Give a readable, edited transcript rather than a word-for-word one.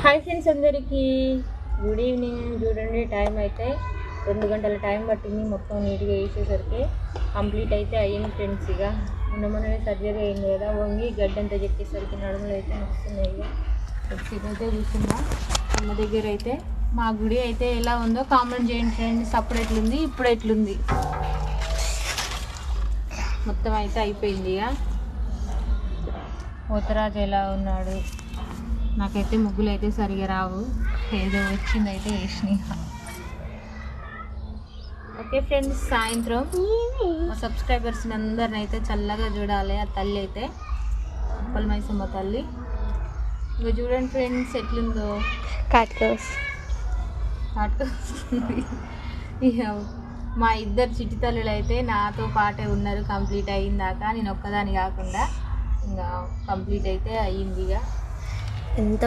Hi friends, అందరికీ good evening. చూడండి, time అయితే 2 గంటల టైం పట్టింది మొత్తం నీట్గా వేసేసరికి. కంప్లీట్ అయితే అయ్యింది ఫ్రెండ్స్. ఇక మొన్ననే సర్జరీ అయింది కదా, వంగి గడ్డంతా చెప్పేసరికి నడుములు అయితే వస్తున్నాయి. ఇక అయితే కూర్చున్నా అమ్మ దగ్గర. అయితే మా గుడి అయితే ఎలా ఉందో కామెంట్ చేయండి ఫ్రెండ్స్. అప్పుడు ఎట్లుంది, ఇప్పుడు ఎట్లుంది. మొత్తం అయితే అయిపోయింది. ఇక పోతరాజు ఎలా ఉన్నాడు. నాకైతే ముగ్గులు అయితే సరిగా రావు, ఏదో వచ్చిందైతే వేసినాయి. ఓకే ఫ్రెండ్స్, సాయంత్రం మా సబ్స్క్రైబర్స్ని అందరిని అయితే చల్లగా చూడాలి. ఆ తల్లి అయితే ఉప్పల మైసమ్మ తల్లి. ఇంకా చూడండి ఫ్రెండ్స్ ఎట్లుందో. కాటుకొస్తుంది. ఇక మా ఇద్దరు చిట్టి తల్లులు అయితే నాతో పాటే ఉన్నారు కంప్లీట్ అయ్యిందాక. నేను ఒక్కదాని కాకుండా ఇంకా కంప్లీట్ అయితే అయ్యింది. ఇక ఎంత